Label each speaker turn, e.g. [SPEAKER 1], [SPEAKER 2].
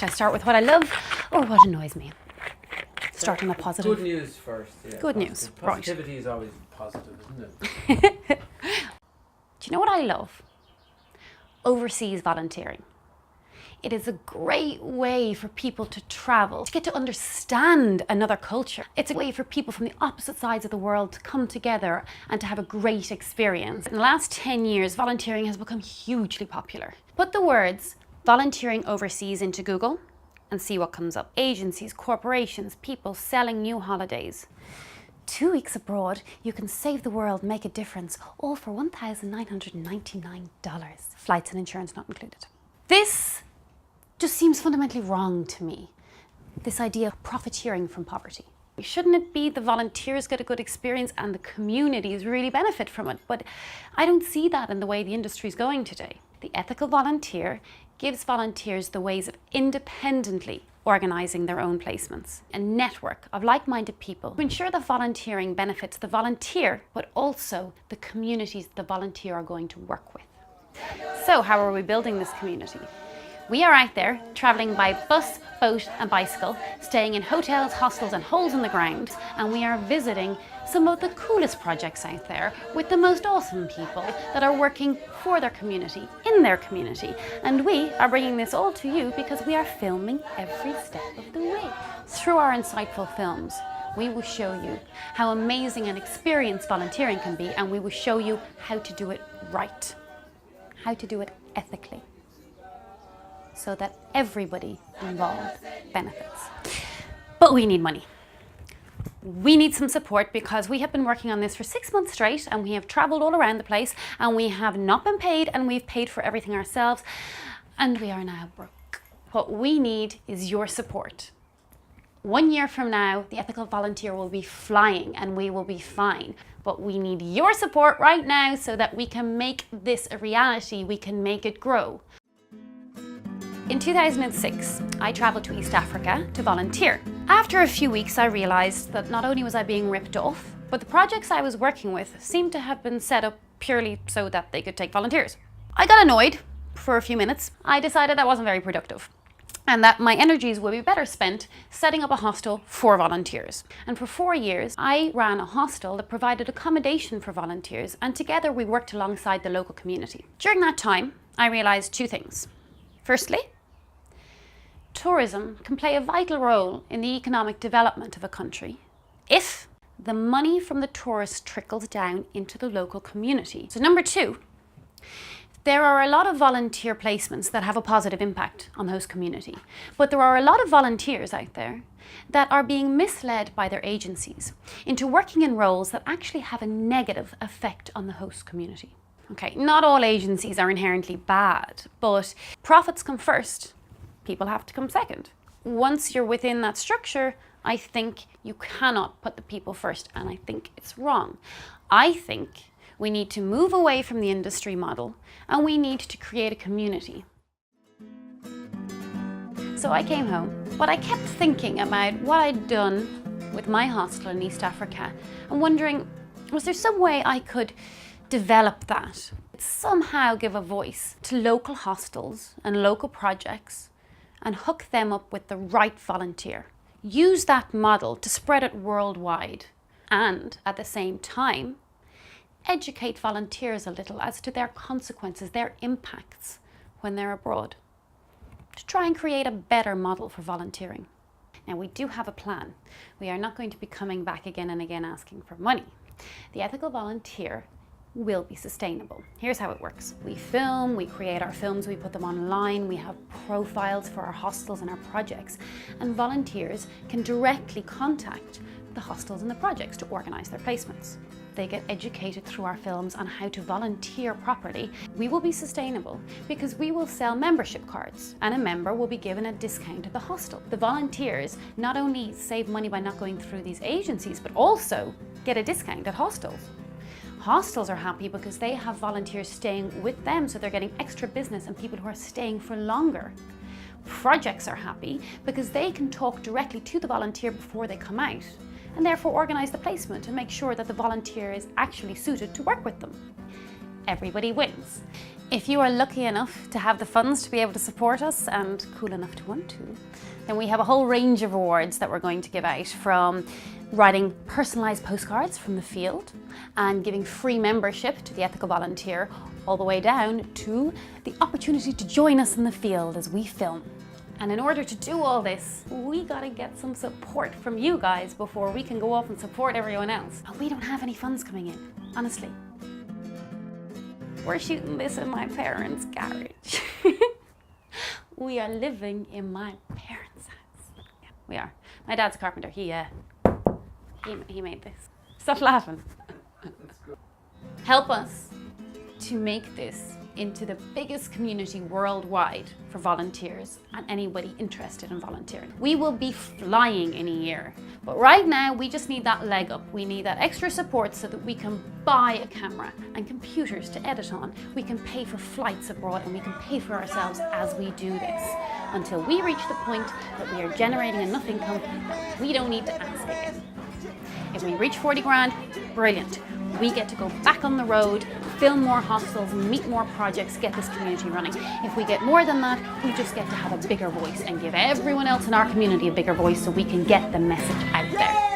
[SPEAKER 1] Should I start with what I love or what annoys me? Start on a positive.
[SPEAKER 2] Good news first. Yeah,
[SPEAKER 1] good news, right.
[SPEAKER 2] Positivity is always positive, isn't it?
[SPEAKER 1] Do you know what I love? Overseas volunteering. It is a great way for people to travel, to get to understand another culture. It's a way for people from the opposite sides of the world to come together and to have a great experience. In the last 10 years, volunteering has become hugely popular. Put the words volunteering overseas into Google and see what comes up. Agencies, corporations, people selling new holidays. 2 weeks abroad, you can save the world, make a difference, all for $1,999. Flights and insurance not included. This just seems fundamentally wrong to me. This idea of profiteering from poverty. Shouldn't it be the volunteers get a good experience and the communities really benefit from it? But I don't see that in the way the industry is going today. The ethical volunteer gives volunteers the ways of independently organising their own placements, a network of like-minded people to ensure that volunteering benefits the volunteer, but also the communities the volunteer are going to work with. So how are we building this community? We are out there travelling by bus, boat and bicycle, staying in hotels, hostels and holes in the ground, and we are visiting some of the coolest projects out there with the most awesome people that are working for their community, in their community. And we are bringing this all to you because we are filming every step of the way. Through our insightful films, we will show you how amazing and experienced volunteering can be, and we will show you how to do it right, how to do it ethically, so that everybody involved benefits. But we need money. We need some support because we have been working on this for 6 months straight and we have traveled all around the place and we have not been paid and we've paid for everything ourselves and we are now broke. What we need is your support. 1 year from now, the ethical volunteer will be flying and we will be fine. But we need your support right now so that we can make this a reality, we can make it grow. In 2006, I travelled to East Africa to volunteer. After a few weeks, I realised that not only was I being ripped off, but the projects I was working with seemed to have been set up purely so that they could take volunteers. I got annoyed for a few minutes. I decided that wasn't very productive and that my energies would be better spent setting up a hostel for volunteers. And for 4 years, I ran a hostel that provided accommodation for volunteers, and together we worked alongside the local community. During that time, I realised 2 things. Firstly, tourism can play a vital role in the economic development of a country if the money from the tourists trickles down into the local community. So number 2, there are a lot of volunteer placements that have a positive impact on the host community, but there are a lot of volunteers out there that are being misled by their agencies into working in roles that actually have a negative effect on the host community. Okay, not all agencies are inherently bad, but profits come first. People have to come second. Once you're within that structure, I think you cannot put the people first, and I think it's wrong. I think we need to move away from the industry model and we need to create a community. So I came home, but I kept thinking about what I'd done with my hostel in East Africa and wondering, was there some way I could develop that? Somehow give a voice to local hostels and local projects and hook them up with the right volunteer. Use that model to spread it worldwide and at the same time, educate volunteers a little as to their consequences, their impacts when they're abroad, to try and create a better model for volunteering. Now we do have a plan. We are not going to be coming back again and again asking for money. The ethical volunteer will be sustainable. Here's how it works. We film, we create our films, we put them online, we have profiles for our hostels and our projects, and volunteers can directly contact the hostels and the projects to organise their placements. They get educated through our films on how to volunteer properly. We will be sustainable because we will sell membership cards and a member will be given a discount at the hostel. The volunteers not only save money by not going through these agencies, but also get a discount at hostels. Hostels are happy because they have volunteers staying with them, so they're getting extra business and people who are staying for longer. Projects are happy because they can talk directly to the volunteer before they come out and therefore organise the placement and make sure that the volunteer is actually suited to work with them. Everybody wins. If you are lucky enough to have the funds to be able to support us and cool enough to want to, then we have a whole range of awards that we're going to give out, from writing personalised postcards from the field and giving free membership to the Ethical Volunteer, all the way down to the opportunity to join us in the field as we film. And in order to do all this, we gotta get some support from you guys before we can go off and support everyone else. And we don't have any funds coming in, honestly. We're shooting this in my parents' garage. We are living in my parents' house. Yeah, we are. My dad's a carpenter. He made this. Stop laughing. Help us to make this into the biggest community worldwide for volunteers and anybody interested in volunteering. We will be flying in a year, but right now we just need that leg up. We need that extra support so that we can buy a camera and computers to edit on. We can pay for flights abroad, and we can pay for ourselves as we do this, until we reach the point that we are generating enough income that we don't need to ask again. If we reach 40 grand, brilliant. We get to go back on the road, film more hostels, meet more projects, get this community running. If we get more than that, we just get to have a bigger voice and give everyone else in our community a bigger voice so we can get the message out there.